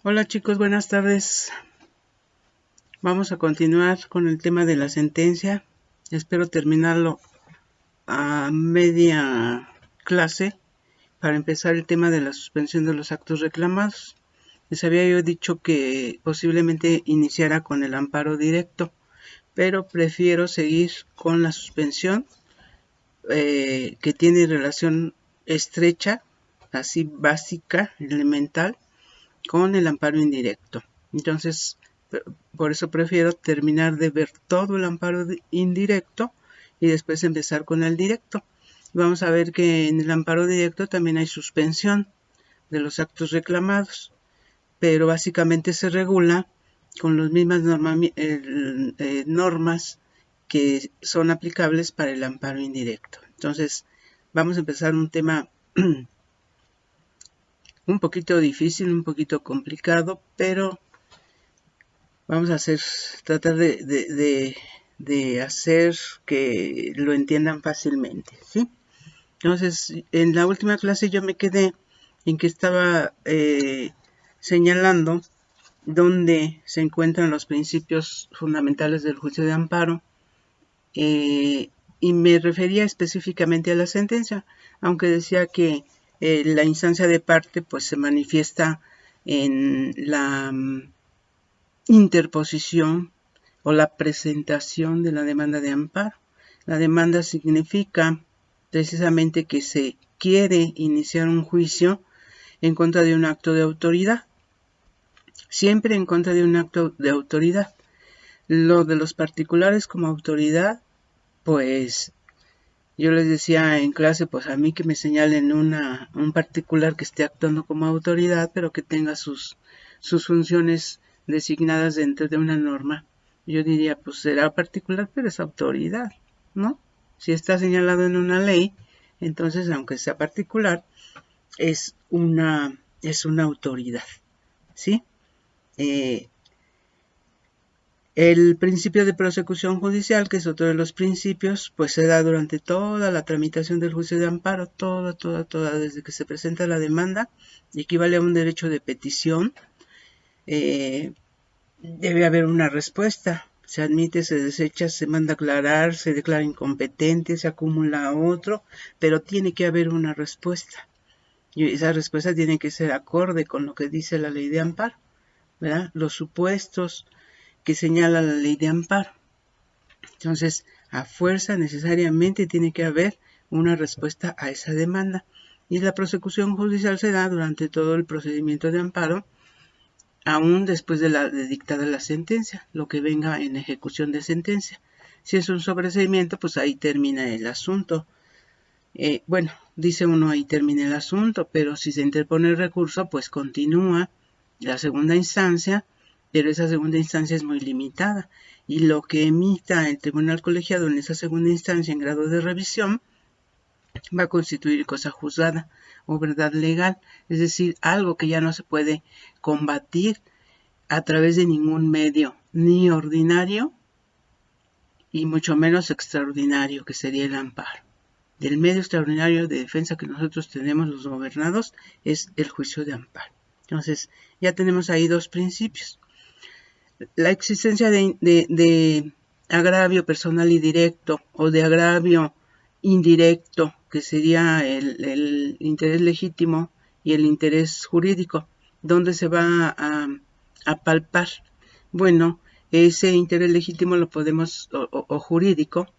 Hola chicos, buenas tardes. Vamos a continuar con el tema de la sentencia. Espero terminarlo a media clase para empezar el tema de la suspensión de los actos reclamados. Les había yo dicho que posiblemente iniciara con el amparo directo, pero prefiero seguir con la suspensión que tiene relación estrecha, así básica, elemental, con el amparo indirecto. Entonces, por eso prefiero terminar de ver todo el amparo indirecto y después empezar con el directo. Vamos a ver que en el amparo directo también hay suspensión de los actos reclamados, pero básicamente se regula con las mismas normas que son aplicables para el amparo indirecto. Entonces, vamos a empezar un tema un poquito difícil, un poquito complicado, pero vamos a tratar de hacer que lo entiendan fácilmente, ¿sí? Entonces, en la última clase yo me quedé en que estaba señalando dónde se encuentran los principios fundamentales del juicio de amparo y me refería específicamente a la sentencia, aunque decía que la instancia de parte pues se manifiesta en la interposición o la presentación de la demanda de amparo. La demanda significa precisamente que se quiere iniciar un juicio en contra de un acto de autoridad, siempre en contra de un acto de autoridad. Lo de los particulares como autoridad, pues yo les decía en clase, pues a mí que me señalen un particular que esté actuando como autoridad, pero que tenga sus funciones designadas dentro de una norma. Yo diría, pues será particular, pero es autoridad, ¿no? Si está señalado en una ley, entonces aunque sea particular, es una autoridad, ¿sí? El principio de prosecución judicial, que es otro de los principios, pues se da durante toda la tramitación del juicio de amparo, toda, desde que se presenta la demanda, equivale a un derecho de petición. Debe haber una respuesta. Se admite, se desecha, se manda aclarar, se declara incompetente, se acumula otro, pero tiene que haber una respuesta. Y esa respuesta tiene que ser acorde con lo que dice la ley de amparo, ¿verdad? Los supuestos que señala la ley de amparo. Entonces, a fuerza necesariamente tiene que haber una respuesta a esa demanda. Y la prosecución judicial se da durante todo el procedimiento de amparo, aún después de dictada la sentencia, lo que venga en ejecución de sentencia. Si es un sobreseimiento, pues ahí termina el asunto. Bueno, dice uno ahí termina el asunto, pero si se interpone el recurso, pues continúa la segunda instancia, pero esa segunda instancia es muy limitada y lo que emita el tribunal colegiado en esa segunda instancia en grado de revisión va a constituir cosa juzgada o verdad legal, es decir, algo que ya no se puede combatir a través de ningún medio, ni ordinario y mucho menos extraordinario, que sería el amparo. Del medio extraordinario de defensa que nosotros tenemos los gobernados es el juicio de amparo. Entonces, ya tenemos ahí dos principios. La existencia de agravio personal y directo o de agravio indirecto, que sería el interés legítimo y el interés jurídico, ¿dónde se va a palpar? Bueno, ese interés legítimo lo podemos, o jurídico,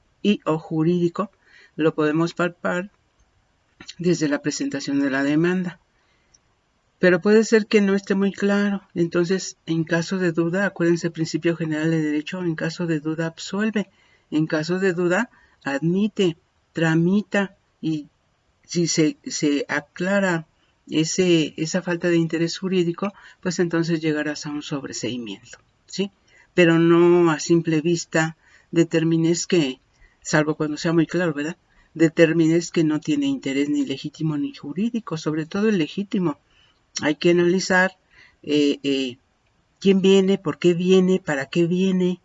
lo podemos palpar desde la presentación de la demanda. Pero puede ser que no esté muy claro. Entonces, en caso de duda, acuérdense el principio general de derecho, en caso de duda absuelve, en caso de duda admite, tramita y si se aclara esa falta de interés jurídico, pues entonces llegarás a un sobreseimiento, ¿sí? Pero no a simple vista determines que, salvo cuando sea muy claro, ¿verdad? Determines que no tiene interés ni legítimo ni jurídico, sobre todo el legítimo. Hay que analizar quién viene, por qué viene, para qué viene,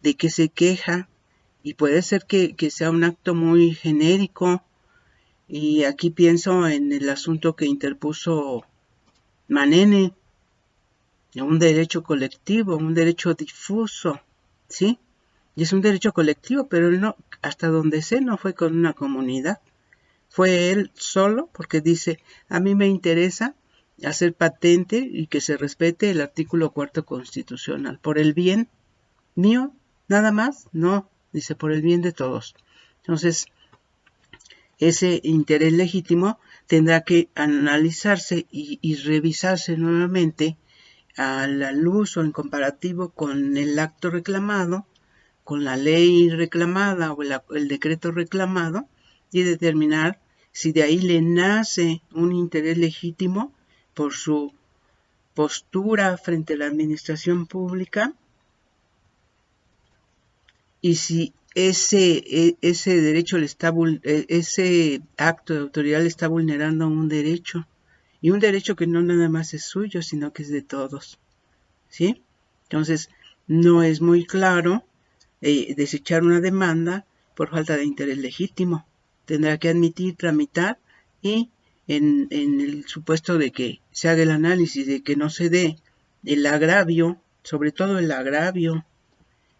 de qué se queja, y puede ser que sea un acto muy genérico, y aquí pienso en el asunto que interpuso Manene, un derecho colectivo, un derecho difuso, ¿sí? Y es un derecho colectivo, pero él no, hasta donde sé, no fue con una comunidad. Fue él solo porque dice, a mí me interesa hacer patente y que se respete el artículo 4 constitucional. Por el bien mío, nada más, no, dice, por el bien de todos. Entonces, ese interés legítimo tendrá que analizarse y revisarse nuevamente a la luz o en comparativo con el acto reclamado, con la ley reclamada o el decreto reclamado, y determinar si de ahí le nace un interés legítimo por su postura frente a la administración pública, y si ese derecho ese acto de autoridad le está vulnerando un derecho, y un derecho que no nada más es suyo, sino que es de todos, ¿sí? Entonces, no es muy claro desechar una demanda por falta de interés legítimo. Tendrá que admitir, tramitar y en el supuesto de que se haga el análisis de que no se dé el agravio, sobre todo el agravio,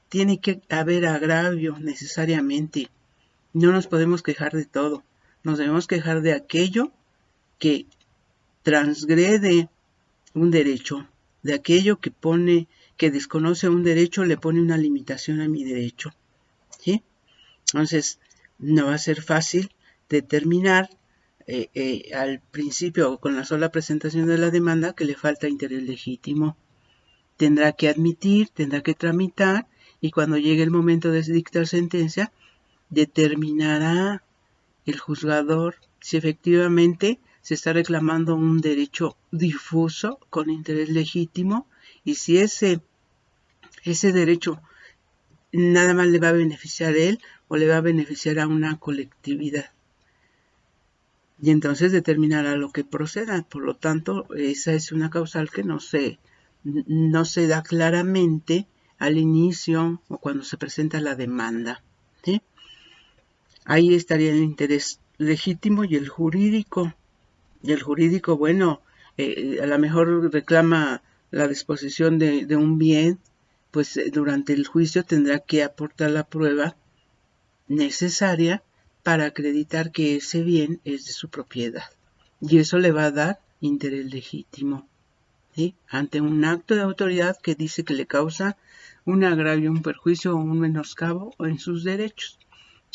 tiene que haber agravio necesariamente. No nos podemos quejar de todo. Nos debemos quejar de aquello que transgrede un derecho, de aquello que desconoce un derecho, le pone una limitación a mi derecho, ¿sí? Entonces, no va a ser fácil determinar al principio, con la sola presentación de la demanda, que le falta interés legítimo. Tendrá que admitir, tendrá que tramitar, y cuando llegue el momento de dictar sentencia, determinará el juzgador si efectivamente se está reclamando un derecho difuso con interés legítimo, y si ese derecho nada más le va a beneficiar a él o le va a beneficiar a una colectividad. Y entonces determinará lo que proceda. Por lo tanto, esa es una causal que no se da claramente al inicio o cuando se presenta la demanda, ¿sí? Ahí estaría el interés legítimo y el jurídico. Y el jurídico, bueno, a lo mejor reclama la disposición de un bien, pues durante el juicio tendrá que aportar la prueba necesaria para acreditar que ese bien es de su propiedad. Y eso le va a dar interés legítimo, ¿sí? Ante un acto de autoridad que dice que le causa un agravio, un perjuicio o un menoscabo en sus derechos.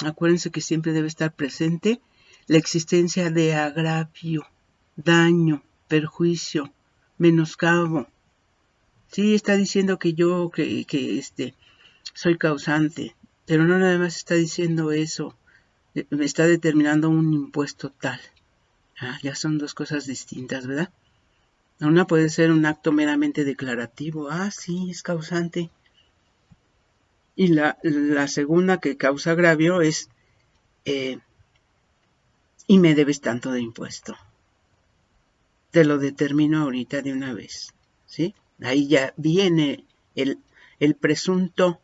Acuérdense que siempre debe estar presente la existencia de agravio, daño, perjuicio, menoscabo. Sí, está diciendo que yo soy causante, pero no nada más está diciendo eso, me está determinando un impuesto tal. Ya son dos cosas distintas, ¿verdad? Una puede ser un acto meramente declarativo, sí, es causante. Y la segunda, que causa agravio, es y me debes tanto de impuesto. Te lo determino ahorita de una vez, ¿sí? Ahí ya viene el presunto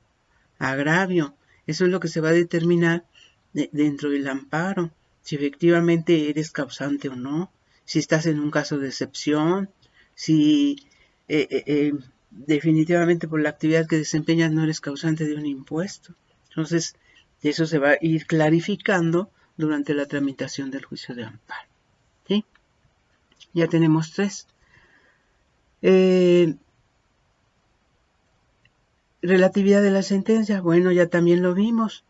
agravio. Eso es lo que se va a determinar dentro del amparo, si efectivamente eres causante o no, si estás en un caso de excepción, si definitivamente por la actividad que desempeñas no eres causante de un impuesto. Entonces, eso se va a ir clarificando durante la tramitación del juicio de amparo, ¿sí? Ya tenemos 3. Relatividad de la sentencia, bueno, ya también lo vimos.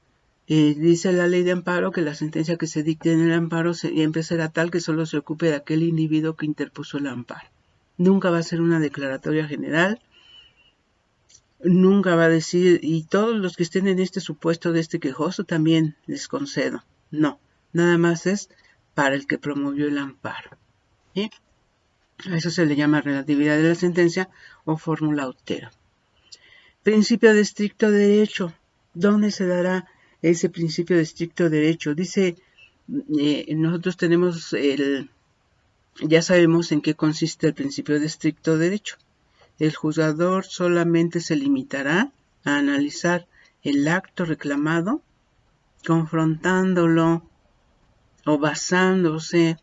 Dice la ley de amparo que la sentencia que se dicte en el amparo siempre será tal que solo se ocupe de aquel individuo que interpuso el amparo. Nunca va a ser una declaratoria general, nunca va a decir, y todos los que estén en este supuesto de este quejoso también les concedo. No, nada más es para el que promovió el amparo, ¿sí? A eso se le llama relatividad de la sentencia o fórmula Autero. Principio de estricto derecho. ¿Dónde se dará ese principio de estricto derecho? Dice, nosotros tenemos ya sabemos en qué consiste el principio de estricto derecho. El juzgador solamente se limitará a analizar el acto reclamado, confrontándolo o basándose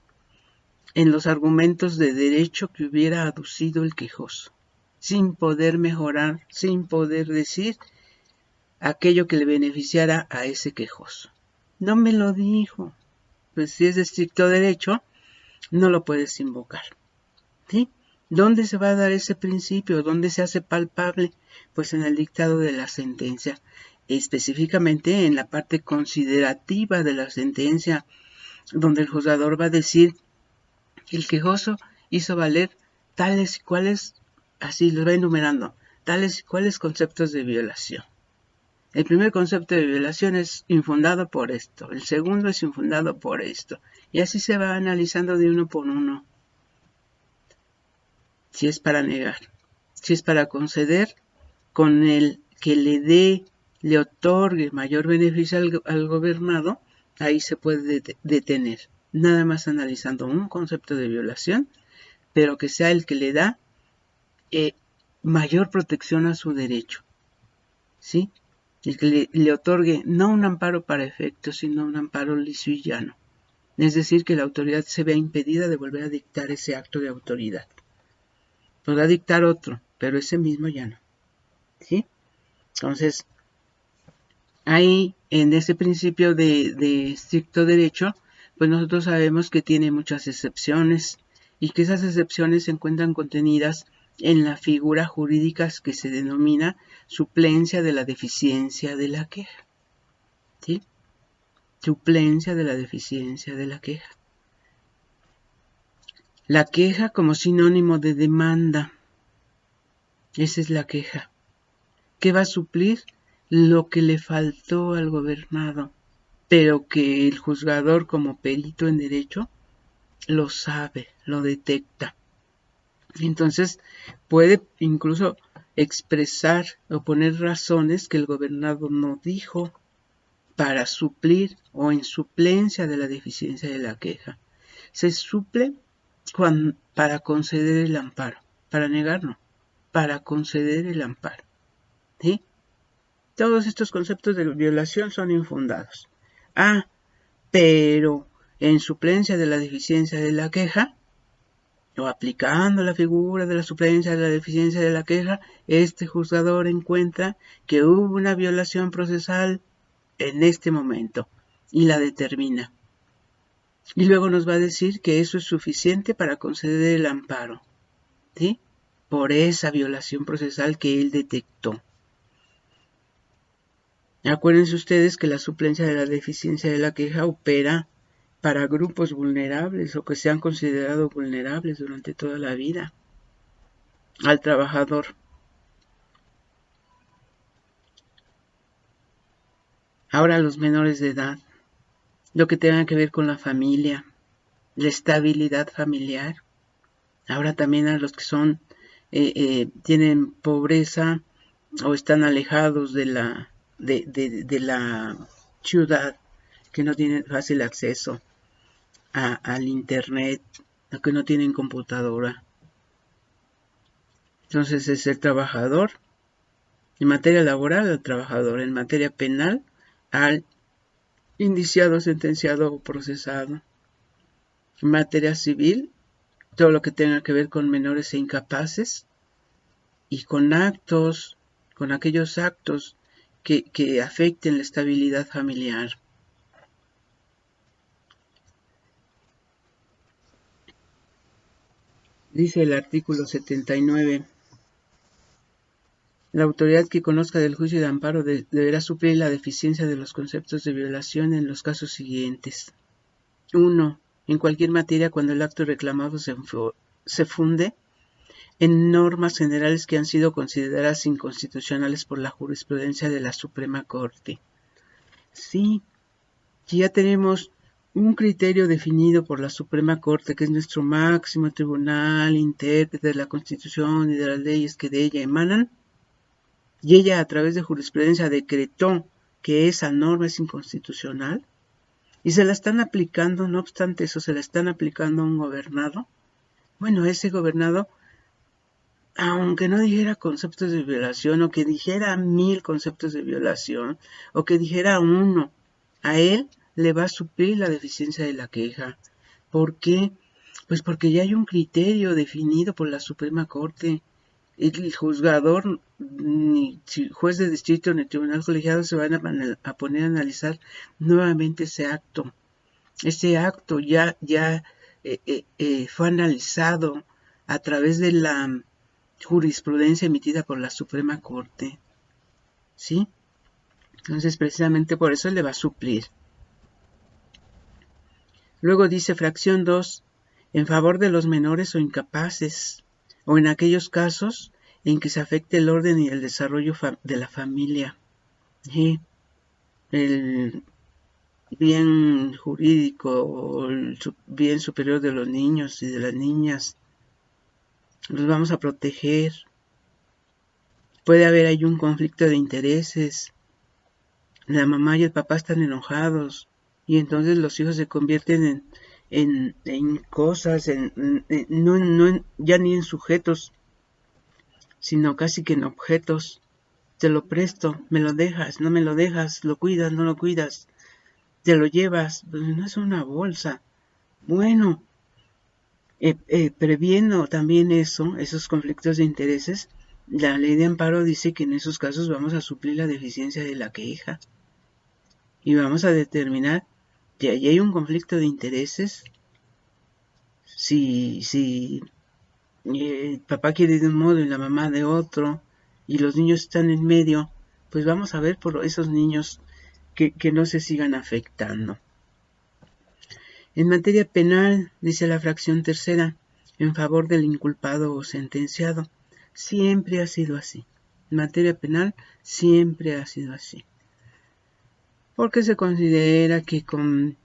en los argumentos de derecho que hubiera aducido el quejoso. sin poder mejorar, sin poder decir aquello que le beneficiara a ese quejoso. No me lo dijo. Pues si es de estricto derecho, no lo puedes invocar. ¿Sí? ¿Dónde se va a dar ese principio? ¿Dónde se hace palpable? Pues en el dictado de la sentencia, específicamente en la parte considerativa de la sentencia, donde el juzgador va a decir que el quejoso hizo valer tales y cuales, así los va enumerando, tales y cuales conceptos de violación. El primer concepto de violación es infundado por esto, el segundo es infundado por esto, y así se va analizando de uno por uno. Si es para negar, si es para conceder, con el que le otorgue mayor beneficio al gobernado, ahí se puede detener. Nada más analizando un concepto de violación, pero que sea el que le da mayor protección a su derecho. ¿Sí? El que le otorgue no un amparo para efectos, sino un amparo liso y llano. Es decir, que la autoridad se vea impedida de volver a dictar ese acto de autoridad. Podrá dictar otro, pero ese mismo ya no. ¿Sí? Entonces, ahí, en ese principio de estricto derecho, pues nosotros sabemos que tiene muchas excepciones y que esas excepciones se encuentran contenidas en la figura jurídica que se denomina suplencia de la deficiencia de la queja. ¿Sí? Suplencia de la deficiencia de la queja. La queja como sinónimo de demanda. Esa es la queja. ¿Qué va a suplir? Lo que le faltó al gobernado, pero que el juzgador como perito en derecho lo sabe, lo detecta. Entonces puede incluso expresar o poner razones que el gobernado no dijo para suplir o en suplencia de la deficiencia de la queja. Se suple para conceder el amparo, para negar no, para conceder el amparo. ¿Sí? Todos estos conceptos de violación son infundados. Pero en suplencia de la deficiencia de la queja, o aplicando la figura de la suplencia de la deficiencia de la queja, este juzgador encuentra que hubo una violación procesal en este momento y la determina. Y luego nos va a decir que eso es suficiente para conceder el amparo, ¿sí? Por esa violación procesal que él detectó. Acuérdense ustedes que la suplencia de la deficiencia de la queja opera para grupos vulnerables o que se han considerado vulnerables durante toda la vida. Al trabajador. Ahora a los menores de edad. Lo que tenga que ver con la familia. La estabilidad familiar. Ahora también a los que son tienen pobreza o están alejados de la ciudad, que no tienen fácil acceso al internet, o que no tienen computadora. Entonces es el trabajador. En materia laboral, al trabajador. En materia penal, al indiciado, sentenciado o procesado. En materia civil, todo lo que tenga que ver con menores e incapaces y con actos, con aquellos actos que afecten la estabilidad familiar. Dice el artículo 79. La autoridad que conozca del juicio de amparo deberá suplir la deficiencia de los conceptos de violación en los casos siguientes. 1. En cualquier materia cuando el acto reclamado se funde en normas generales que han sido consideradas inconstitucionales por la jurisprudencia de la Suprema Corte. Sí, ya tenemos un criterio definido por la Suprema Corte, que es nuestro máximo tribunal, intérprete de la Constitución y de las leyes que de ella emanan, y ella a través de jurisprudencia decretó que esa norma es inconstitucional, y se la están aplicando, no obstante eso, se la están aplicando a un gobernado. Bueno, ese gobernado, aunque no dijera conceptos de violación, o que dijera 1000 conceptos de violación, o que dijera uno, a él le va a suplir la deficiencia de la queja. ¿Por qué? Pues porque ya hay un criterio definido por la Suprema Corte. el juzgador, ni juez de distrito, ni tribunal colegiado se van a poner a analizar nuevamente ese acto. Ese acto ya fue analizado a través de la jurisprudencia emitida por la Suprema Corte, ¿sí? Entonces, precisamente por eso le va a suplir. Luego dice fracción 2, en favor de los menores o incapaces, o en aquellos casos en que se afecte el orden y el desarrollo de la familia. ¿Sí? El bien jurídico o el bien superior de los niños y de las niñas. Los vamos a proteger. Puede haber ahí un conflicto de intereses. La mamá y el papá están enojados y entonces los hijos se convierten en cosas, ya ni en sujetos, sino casi que en objetos. Te lo presto, me lo dejas, no me lo dejas, lo cuidas, no lo cuidas, te lo llevas, pues no es una bolsa. Bueno, previendo también esos conflictos de intereses, la ley de amparo dice que en esos casos vamos a suplir la deficiencia de la queja y vamos a determinar que allí hay un conflicto de intereses. Si el papá quiere de un modo y la mamá de otro, y los niños están en medio, pues vamos a ver por esos niños que no se sigan afectando. En materia penal, dice la fracción tercera, en favor del inculpado o sentenciado. Siempre ha sido así. En materia penal, siempre ha sido así. Porque se considera que con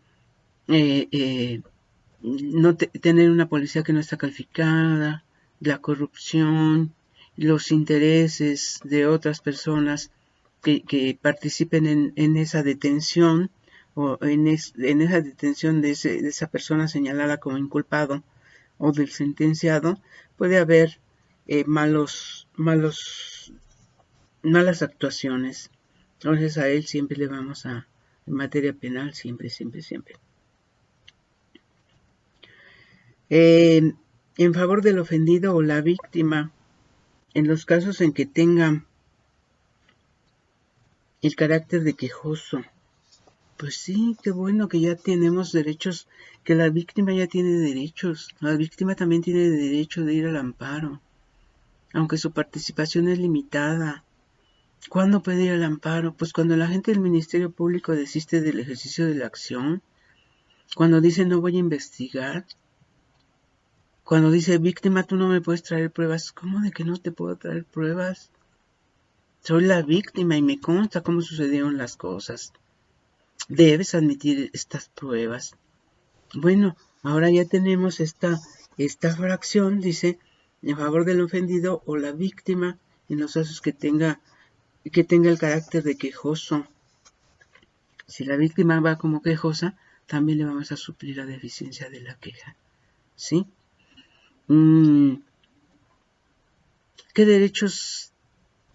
tener una policía que no está calificada, la corrupción, los intereses de otras personas que participen en esa detención o en esa detención de esa persona señalada como inculpado o del sentenciado, puede haber malas actuaciones. Entonces a él siempre le vamos en materia penal, siempre. En favor del ofendido o la víctima, en los casos en que tenga el carácter de quejoso. Pues sí, qué bueno que ya tenemos derechos, que la víctima ya tiene derechos. La víctima también tiene derecho de ir al amparo, aunque su participación es limitada. ¿Cuándo puede ir al amparo? Pues cuando la gente del Ministerio Público desiste del ejercicio de la acción, cuando dice no voy a investigar, cuando dice víctima tú no me puedes traer pruebas. ¿Cómo de que no te puedo traer pruebas? Soy la víctima y me consta cómo sucedieron las cosas. Debes admitir estas pruebas. Bueno, ahora ya tenemos esta fracción, dice, en favor del ofendido o la víctima en los casos que tenga el carácter de quejoso. Si la víctima va como quejosa, también le vamos a suplir la deficiencia de la queja. ¿Sí? ¿Qué derechos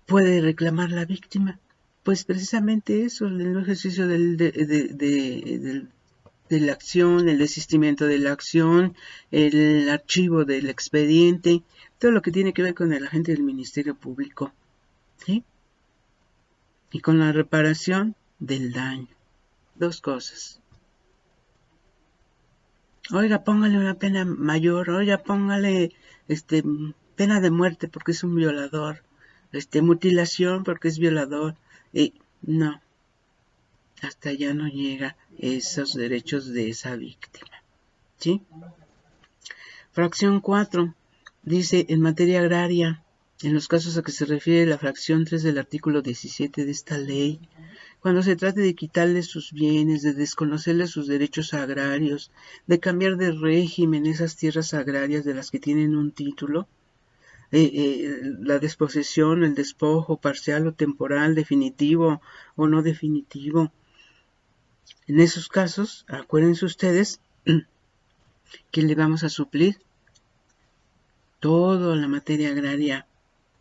puede reclamar la víctima? Pues precisamente eso, el ejercicio de la acción, el desistimiento de la acción, el archivo del expediente, todo lo que tiene que ver con el agente del Ministerio Público, ¿sí? Y con la reparación del daño. Dos cosas. Oiga, póngale una pena mayor, oiga, póngale pena de muerte porque es un violador, mutilación porque es violador. No, hasta allá no llega esos derechos de esa víctima. ¿Sí? Fracción 4 dice, en materia agraria, en los casos a que se refiere la fracción 3 del artículo 17 de esta ley, cuando se trate de quitarles sus bienes, de desconocerles sus derechos agrarios, de cambiar de régimen esas tierras agrarias de las que tienen un título, la desposesión, el despojo parcial o temporal, definitivo o no definitivo. En esos casos, acuérdense ustedes que le vamos a suplir toda la materia agraria.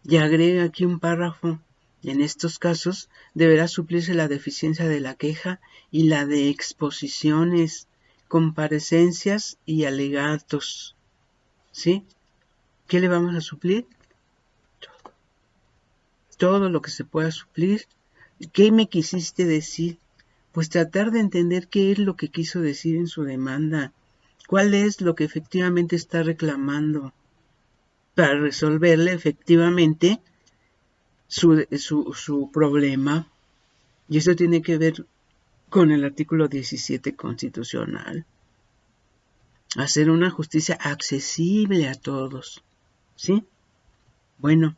Y agrega aquí un párrafo. En estos casos deberá suplirse la deficiencia de la queja y la de exposiciones, comparecencias y alegatos. ¿Sí? ¿Qué le vamos a suplir? todo lo que se pueda suplir. ¿Qué me quisiste decir? Pues tratar de entender qué es lo que quiso decir en su demanda, cuál es lo que efectivamente está reclamando, para resolverle efectivamente su problema. Y eso tiene que ver con el artículo 17 constitucional. Hacer una justicia accesible a todos. ¿Sí? Bueno,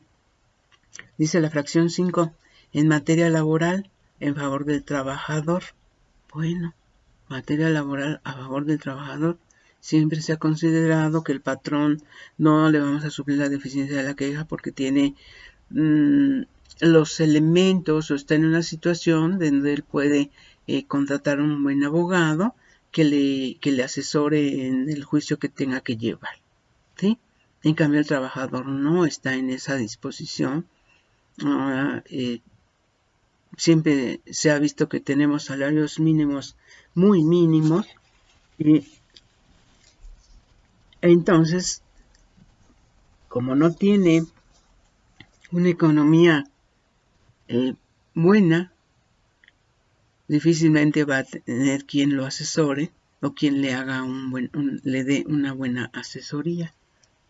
dice la fracción 5, en materia laboral, en favor del trabajador. Bueno, materia laboral a favor del trabajador. Siempre se ha considerado que el patrón no le vamos a suplir la deficiencia de la queja porque tiene los elementos o está en una situación donde él puede contratar un buen abogado que le asesore en el juicio que tenga que llevar. ¿Sí? En cambio, el trabajador no está en esa disposición. Siempre se ha visto que tenemos salarios mínimos muy mínimos y entonces, como no tiene una economía buena, difícilmente va a tener quien lo asesore o quien le haga le dé una buena asesoría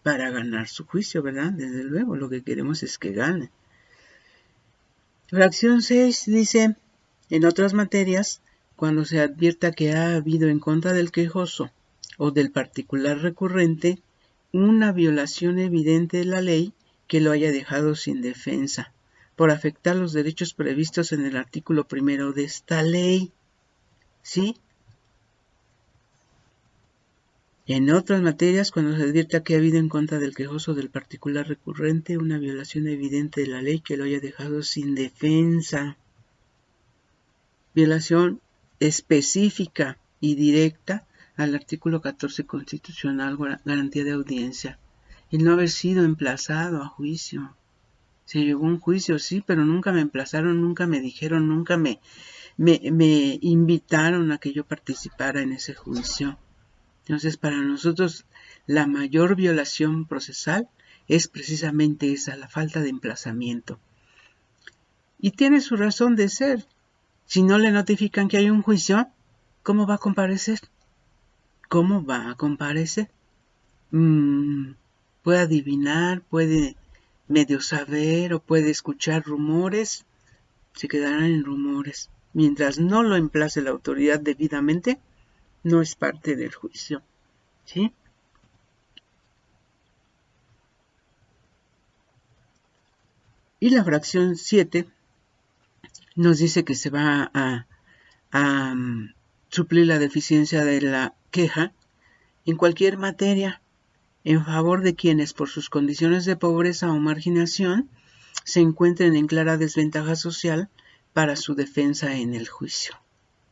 para ganar su juicio, ¿verdad? Desde luego, lo que queremos es que gane. Fracción 6 dice, en otras materias, cuando se advierta que ha habido en contra del quejoso o del particular recurrente una violación evidente de la ley que lo haya dejado sin defensa, por afectar los derechos previstos en el artículo 1 de esta ley. ¿Sí? En otras materias, cuando se advierta que ha habido en contra del quejoso o del particular recurrente una violación evidente de la ley que lo haya dejado sin defensa. Violación específica y directa al artículo 14 constitucional, garantía de audiencia. El no haber sido emplazado a juicio. Se llegó a un juicio, sí, pero nunca me emplazaron, nunca me dijeron, nunca me invitaron a que yo participara en ese juicio. Entonces, para nosotros, la mayor violación procesal es precisamente esa, la falta de emplazamiento. Y tiene su razón de ser. Si no le notifican que hay un juicio, ¿cómo va a comparecer? ¿Cómo va a comparecer? Puede adivinar, puede medio saber o puede escuchar rumores, se quedarán en rumores. Mientras no lo emplace la autoridad debidamente, no es parte del juicio. ¿Sí? Y la fracción 7 nos dice que se va a suplir la deficiencia de la queja en cualquier materia en favor de quienes por sus condiciones de pobreza o marginación se encuentren en clara desventaja social para su defensa en el juicio.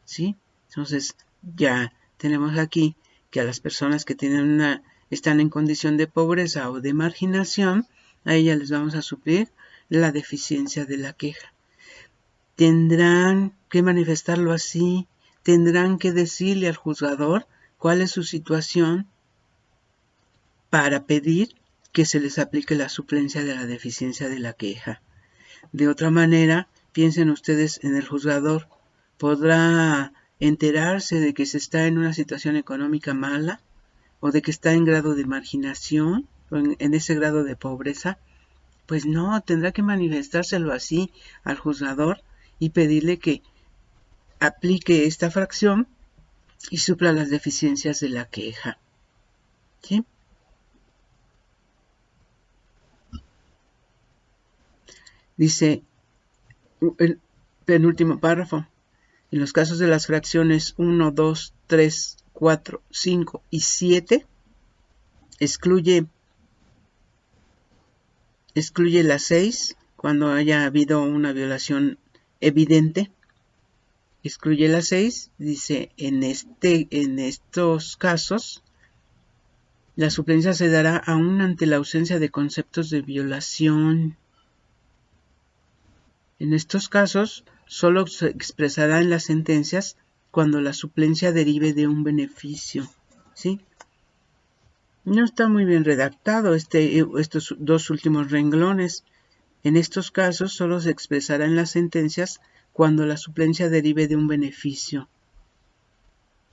¿Sí? Entonces ya tenemos aquí que a las personas que están en condición de pobreza o de marginación, a ellas les vamos a suplir la deficiencia de la queja. Tendrán que manifestarlo así, tendrán que decirle al juzgador cuál es su situación para pedir que se les aplique la suplencia de la deficiencia de la queja. De otra manera, piensen ustedes en el juzgador, podrá enterarse de que se está en una situación económica mala o de que está en grado de marginación o en ese grado de pobreza. Pues no, tendrá que manifestárselo así al juzgador y pedirle que aplique esta fracción y supla las deficiencias de la queja. ¿Sí? Dice el penúltimo párrafo. En los casos de las fracciones 1, 2, 3, 4, 5 y 7, excluye la 6 cuando haya habido una violación evidente. Excluye la 6, dice, en estos casos, la suplencia se dará aún ante la ausencia de conceptos de violación. En estos casos, solo se expresará en las sentencias cuando la suplencia derive de un beneficio. ¿Sí? No está muy bien redactado estos dos últimos renglones, En estos casos solo se expresará en las sentencias cuando la suplencia derive de un beneficio.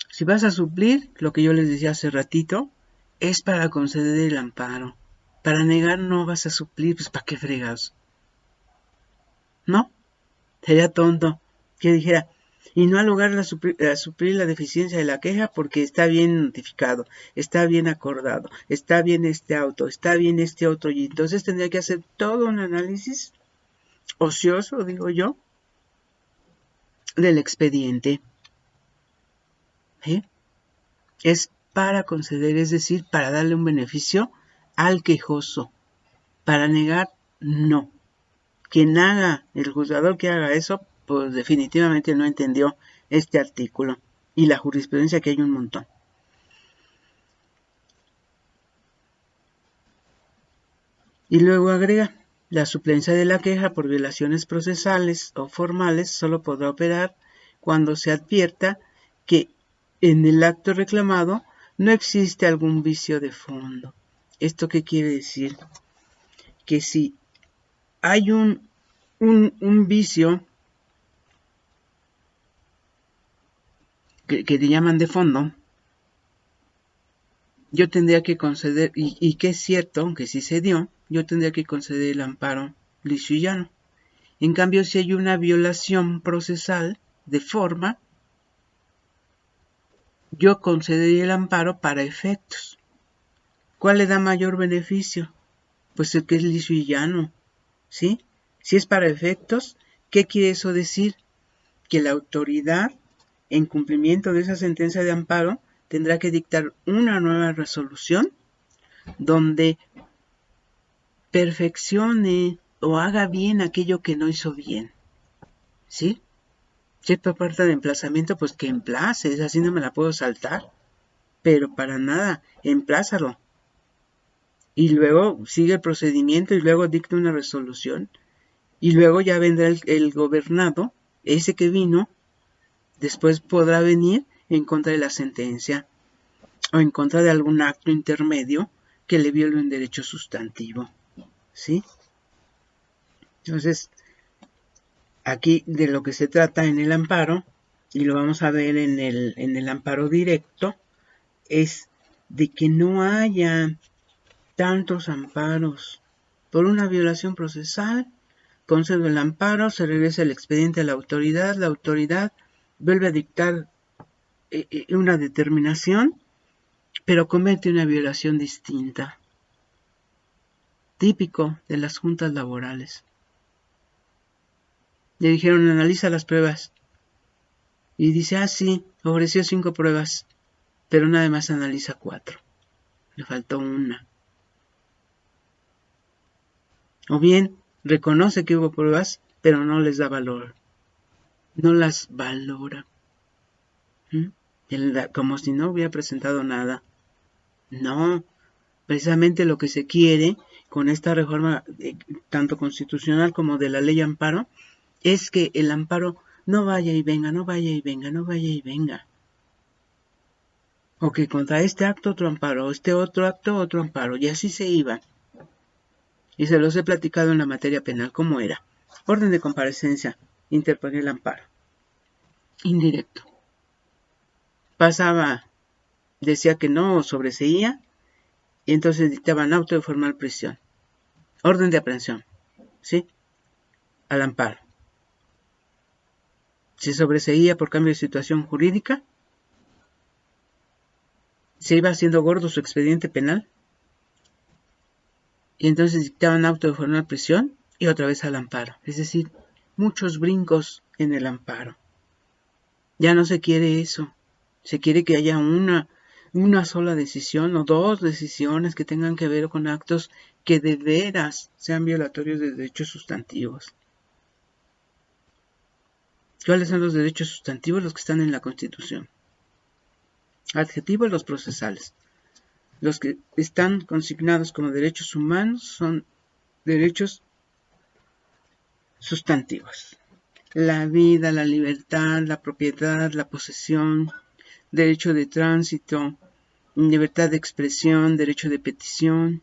Si vas a suplir, lo que yo les decía hace ratito, es para conceder el amparo. Para negar no vas a suplir, pues ¿para qué fregas? ¿No? Sería tonto que dijera, y no al lugar a suplir la deficiencia de la queja porque está bien notificado, está bien acordado, está bien este auto, está bien este otro, y entonces tendría que hacer todo un análisis ocioso, digo yo, del expediente. ¿Eh? Es para conceder, es decir, para darle un beneficio al quejoso. Para negar, no. Quien haga, el juzgador que haga eso, pues definitivamente no entendió este artículo y la jurisprudencia, que hay un montón. Y luego agrega, la suplencia de la queja por violaciones procesales o formales solo podrá operar cuando se advierta que en el acto reclamado no existe algún vicio de fondo. ¿Esto qué quiere decir? Que si hay un vicio que te llaman de fondo, yo tendría que conceder, y que es cierto, aunque sí se dio, yo tendría que conceder el amparo licio y llano. En cambio, si hay una violación procesal de forma, yo concederé el amparo para efectos. ¿Cuál le da mayor beneficio? Pues el que es licio y llano, ¿sí? Si es para efectos, ¿qué quiere eso decir? Que la autoridad, en cumplimiento de esa sentencia de amparo, tendrá que dictar una nueva resolución donde perfeccione o haga bien aquello que no hizo bien, ¿sí? Si es por parte de emplazamiento, pues que emplaces, así no me la puedo saltar, pero para nada, emplázalo. Y luego sigue el procedimiento y luego dicta una resolución. Y luego ya vendrá el gobernado, ese que vino, después podrá venir en contra de la sentencia o en contra de algún acto intermedio que le viole un derecho sustantivo, ¿sí? Entonces, aquí de lo que se trata en el amparo, y lo vamos a ver en el amparo directo, es de que no haya tantos amparos. Por una violación procesal, concedo el amparo, se regresa el expediente a la autoridad vuelve a dictar una determinación, pero comete una violación distinta, típico de las juntas laborales. Le dijeron, analiza las pruebas, y dice, sí, ofreció 5 pruebas, pero nada más analiza 4. Le faltó una. O bien, reconoce que hubo pruebas, pero no les da valor. No las valora. Como si no hubiera presentado nada. No, precisamente lo que se quiere con esta reforma, tanto constitucional como de la ley amparo, es que el amparo no vaya y venga, no vaya y venga, no vaya y venga. O que contra este acto otro amparo, este otro acto otro amparo, y así se iba. Y se los he platicado en la materia penal cómo era. Orden de comparecencia, interponer el amparo. Indirecto. Pasaba, decía que no o sobreseía, y entonces dictaban auto de formal prisión. Orden de aprehensión, ¿sí? Al amparo. Se sobreseía por cambio de situación jurídica, se iba haciendo gordo su expediente penal, y entonces dictaban auto de formal prisión y otra vez al amparo. Es decir, muchos brincos en el amparo. Ya no se quiere eso. Se quiere que haya una sola decisión o 2 decisiones que tengan que ver con actos que de veras sean violatorios de derechos sustantivos. ¿Cuáles son los derechos sustantivos? Los que están en la Constitución. Adjetivos, los procesales. Los que están consignados como derechos humanos son derechos sustantivos. La vida, la libertad, la propiedad, la posesión, derecho de tránsito, libertad de expresión, derecho de petición,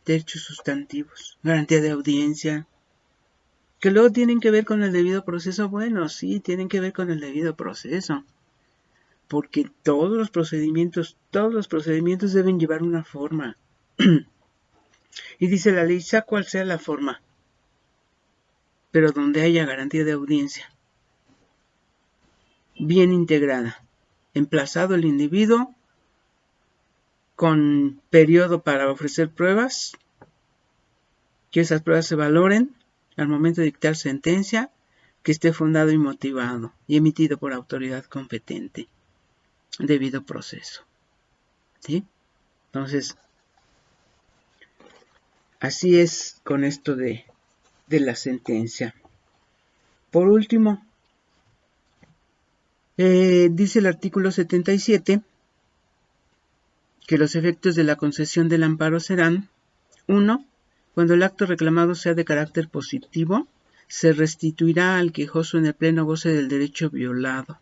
derechos sustantivos, garantía de audiencia, Que luego tienen que ver con el debido proceso. Bueno, sí, tienen que ver con el debido proceso. Porque todos los procedimientos deben llevar una forma. Y dice la ley, sea cual sea la forma, pero donde haya garantía de audiencia, bien integrada, emplazado el individuo, con periodo para ofrecer pruebas, que esas pruebas se valoren al momento de dictar sentencia, que esté fundado y motivado y emitido por autoridad competente, debido proceso. ¿Sí? Entonces, así es con esto de la sentencia. Por último, dice el artículo 77 que los efectos de la concesión del amparo serán: 1. Cuando el acto reclamado sea de carácter positivo, se restituirá al quejoso en el pleno goce del derecho violado,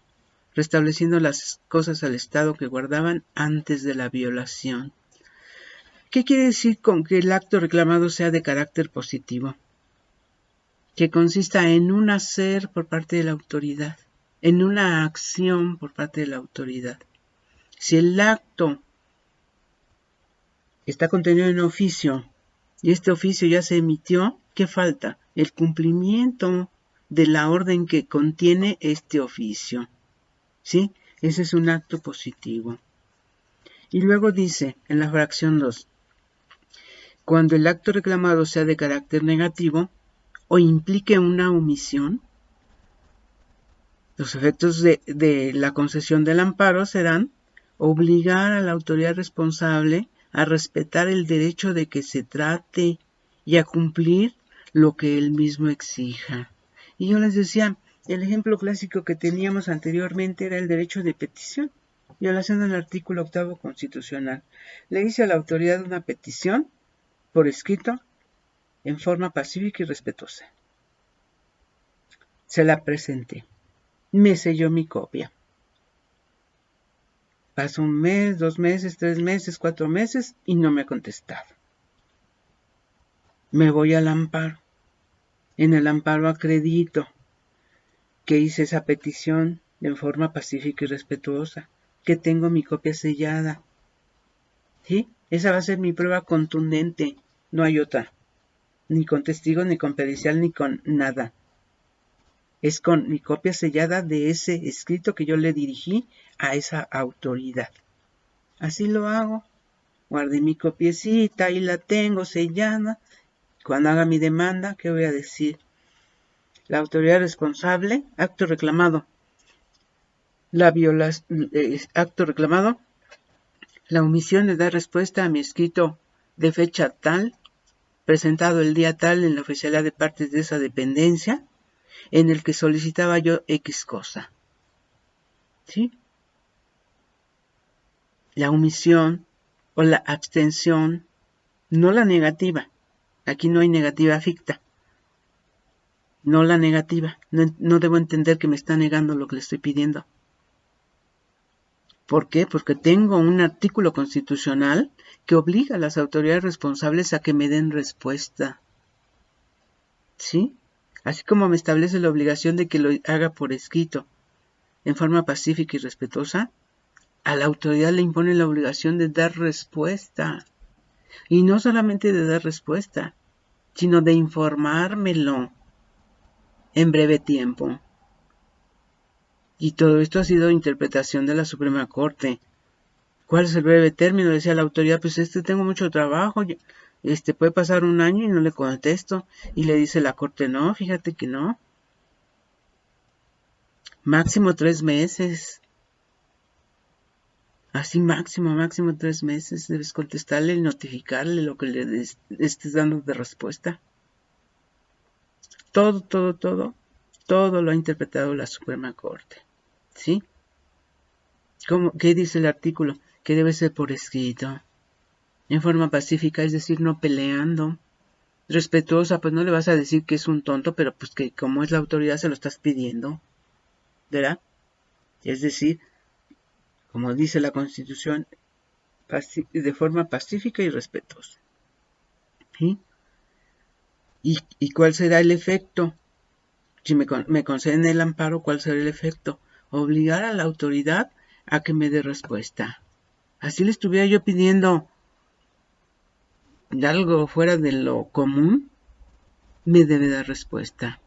restableciendo las cosas al estado que guardaban antes de la violación. ¿Qué quiere decir con que el acto reclamado sea de carácter positivo? Que consista en un hacer por parte de la autoridad, en una acción por parte de la autoridad. Si el acto está contenido en oficio y este oficio ya se emitió, ¿qué falta? El cumplimiento de la orden que contiene este oficio. ¿Sí? Ese es un acto positivo. Y luego dice en la fracción 2, cuando el acto reclamado sea de carácter negativo o implique una omisión, los efectos de la concesión del amparo serán obligar a la autoridad responsable a respetar el derecho de que se trate y a cumplir lo que él mismo exija. Y yo les decía, el ejemplo clásico que teníamos anteriormente era el derecho de petición, violación del artículo 8 constitucional. Le hice a la autoridad una petición por escrito en forma pacífica y respetuosa. Se la presenté. Me selló mi copia. Pasó un mes, 2 meses, 3 meses, 4 meses y no me ha contestado. Me voy al amparo. En el amparo acredito que hice esa petición en forma pacífica y respetuosa, que tengo mi copia sellada. ¿Sí? Esa va a ser mi prueba contundente, no hay otra. Ni con testigos, ni con pericial, ni con nada. Es con mi copia sellada de ese escrito que yo le dirigí a esa autoridad. Así lo hago. Guardé mi copiecita y la tengo sellada. Cuando haga mi demanda, ¿qué voy a decir? La autoridad responsable, acto reclamado. Acto reclamado, la omisión de dar respuesta a mi escrito de fecha tal, presentado el día tal en la oficialidad de partes de esa dependencia, en el que solicitaba yo X cosa. ¿Sí? La omisión o la abstención, no la negativa. Aquí no hay negativa ficta. No la negativa. No debo entender que me está negando lo que le estoy pidiendo. ¿Por qué? Porque tengo un artículo constitucional que obliga a las autoridades responsables a que me den respuesta. ¿Sí? Así como me establece la obligación de que lo haga por escrito, en forma pacífica y respetuosa, a la autoridad le impone la obligación de dar respuesta. Y no solamente de dar respuesta, sino de informármelo en breve tiempo. Y todo esto ha sido interpretación de la Suprema Corte. ¿Cuál es el breve término? Decía la autoridad, pues tengo mucho trabajo, puede pasar un año y no le contesto. Y le dice la Corte, no, fíjate que no. Máximo 3 meses. Así máximo 3 meses debes contestarle y notificarle lo que le estés dando de respuesta. Todo lo ha interpretado la Suprema Corte. ¿Sí? ¿Qué dice el artículo? Que debe ser por escrito, en forma pacífica, es decir, no peleando. Respetuosa, pues no le vas a decir que es un tonto, pero pues que como es la autoridad se lo estás pidiendo, ¿verdad? Es decir, como dice la Constitución, de forma pacífica y respetuosa. ¿Sí? ¿Y cuál será el efecto? Si me conceden el amparo, ¿cuál será el efecto? Obligar a la autoridad a que me dé respuesta. Así le estuviera yo pidiendo algo fuera de lo común, me debe dar respuesta.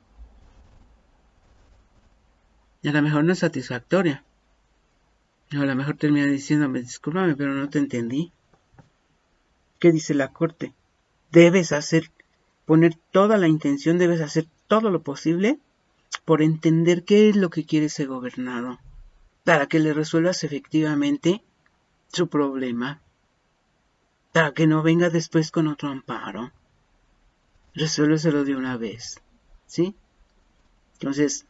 Y a lo mejor no es satisfactoria. O a lo mejor termina diciéndome, discúlpame, pero no te entendí. ¿Qué dice la Corte? Debes poner toda la intención, debes hacer todo lo posible por entender qué es lo que quiere ese gobernado, para que le resuelvas efectivamente su problema, para que no venga después con otro amparo. Resuélveselo de una vez, ¿sí? Entonces,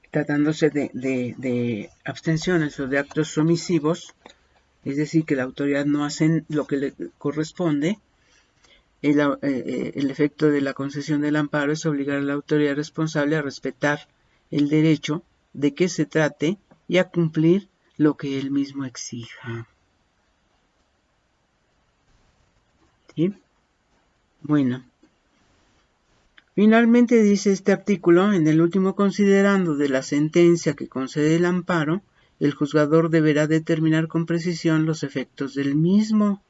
tratándose de abstenciones o de actos omisivos, es decir, que la autoridad no hace lo que le corresponde, el efecto de la concesión del amparo es obligar a la autoridad responsable a respetar el derecho de que se trate y a cumplir lo que él mismo exija. ¿Sí? Bueno. Finalmente dice este artículo, en el último considerando de la sentencia que concede el amparo, el juzgador deberá determinar con precisión los efectos del mismo,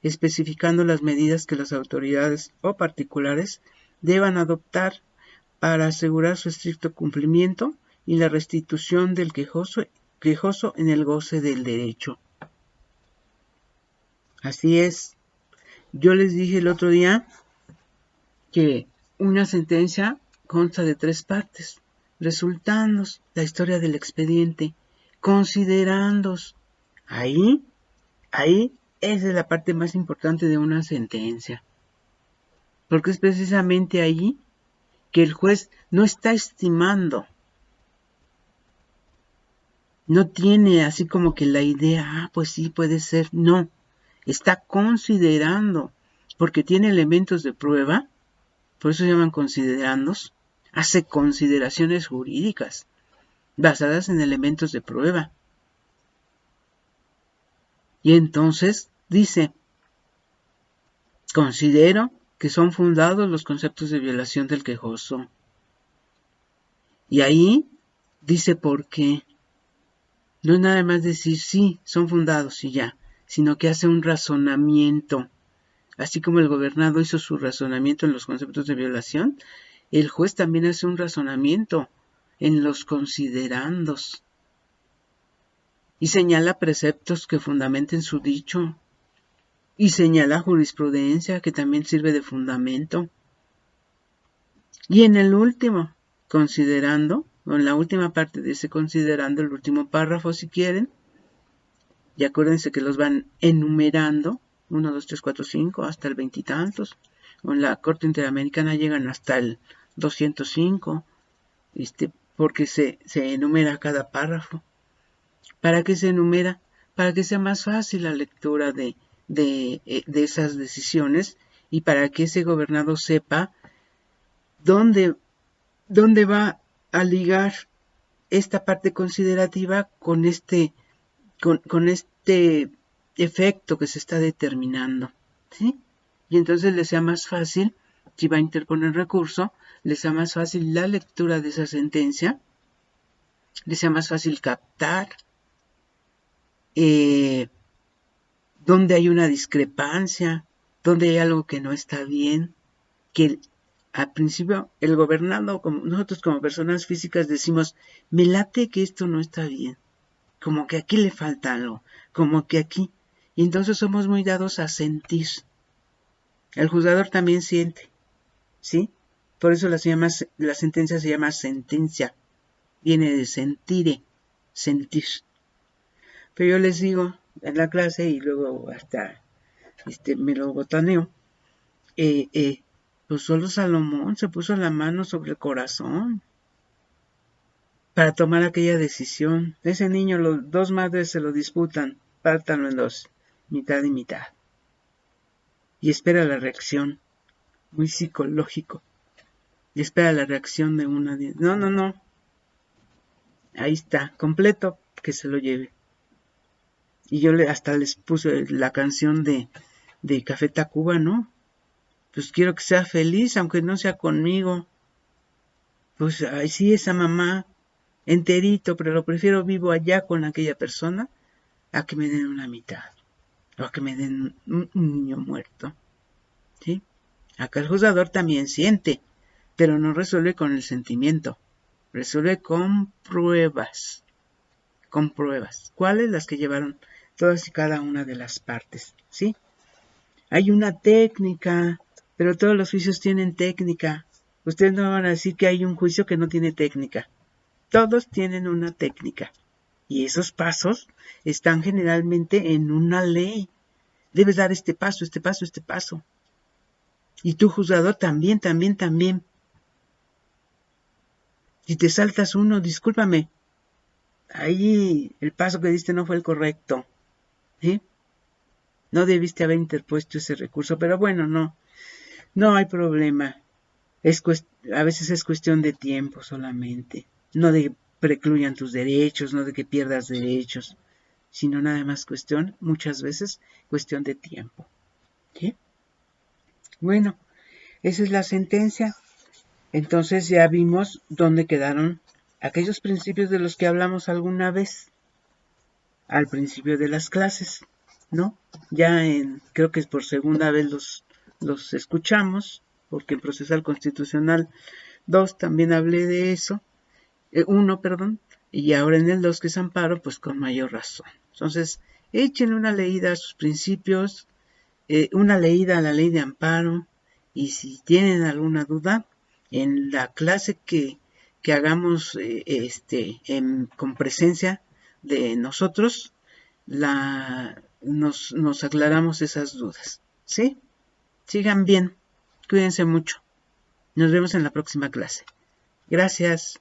especificando las medidas que las autoridades o particulares deban adoptar para asegurar su estricto cumplimiento y la restitución del quejoso en el goce del derecho. Así es. Yo les dije el otro día que una sentencia consta de 3 partes: resultandos, la historia del expediente, considerandos. Ahí esa es la parte más importante de una sentencia, porque es precisamente ahí que el juez no está estimando, no tiene así como que la idea, pues sí puede ser, no, está considerando, porque tiene elementos de prueba, por eso se llaman considerandos, hace consideraciones jurídicas basadas en elementos de prueba. Y entonces dice, considero que son fundados los conceptos de violación del quejoso. Y ahí dice por qué. No es nada más decir sí, son fundados y ya, sino que hace un razonamiento. Así como el gobernado hizo su razonamiento en los conceptos de violación, el juez también hace un razonamiento en los considerandos y señala preceptos que fundamenten su dicho y señala jurisprudencia que también sirve de fundamento. Y en el último, considerando, o en la última parte de ese considerando, el último párrafo si quieren, y acuérdense que los van enumerando, 1, 2, 3, 4, 5, hasta el 20 y tantos, o en la Corte Interamericana llegan hasta el 205, porque se enumera cada párrafo. ¿Para qué se enumera? Para que sea más fácil la lectura de esas decisiones y para que ese gobernado sepa dónde va a ligar esta parte considerativa con este efecto que se está determinando, ¿sí? Y entonces le sea más fácil, si va a interponer recurso, le sea más fácil la lectura de esa sentencia, le sea más fácil captar donde hay una discrepancia, donde hay algo que no está bien, que al principio el gobernado, nosotros como personas físicas decimos, me late que esto no está bien, como que aquí le falta algo, como que aquí, y entonces somos muy dados a sentir. El juzgador también siente, ¿sí? Por eso la sentencia se llama sentencia, viene de sentire, sentir. Pero yo les digo en la clase y luego hasta me lo botaneo, pues solo Salomón se puso la mano sobre el corazón para tomar aquella decisión. Ese niño, los 2 madres se lo disputan, pártanlo en 2, mitad y mitad. Y espera la reacción, muy psicológico. Y espera la reacción de una. No. Ahí está, completo, que se lo lleve. Y yo hasta les puse la canción de Café Tacuba, ¿no? Pues quiero que sea feliz, aunque no sea conmigo. pues ay, sí, esa mamá enterito, pero lo prefiero vivo allá con aquella persona a que me den una mitad o a que me den un niño muerto, ¿sí? Acá el juzgador también siente, pero no resuelve con el sentimiento, resuelve con pruebas, con pruebas. ¿Cuáles? Las que llevaron todas y cada una de las partes, ¿sí? Hay una técnica, pero todos los juicios tienen técnica. Ustedes no van a decir que hay un juicio que no tiene técnica. Todos tienen una técnica. Y esos pasos están generalmente en una ley. Debes dar este paso, este paso, este paso. Y tu juzgador también, también, también. Si te saltas uno, discúlpame. Ahí el paso que diste no fue el correcto. ¿Sí? No debiste haber interpuesto ese recurso, pero bueno, no hay problema. A veces es cuestión de tiempo solamente. No de que precluyan tus derechos, no de que pierdas derechos, sino nada más muchas veces, cuestión de tiempo. ¿Sí? Bueno, esa es la sentencia. Entonces ya vimos dónde quedaron aquellos principios de los que hablamos alguna vez al principio de las clases, ¿no? Creo que es por segunda vez los escuchamos, porque en Procesal Constitucional 2 también hablé de eso, 1, perdón, y ahora en el 2 que es amparo, pues con mayor razón. Entonces, echen una leída a sus principios, una leída a la ley de amparo, y si tienen alguna duda, en la clase que hagamos con presencia de nosotros, nos aclaramos esas dudas. ¿Sí? Sigan bien, cuídense mucho. Nos vemos en la próxima clase. Gracias.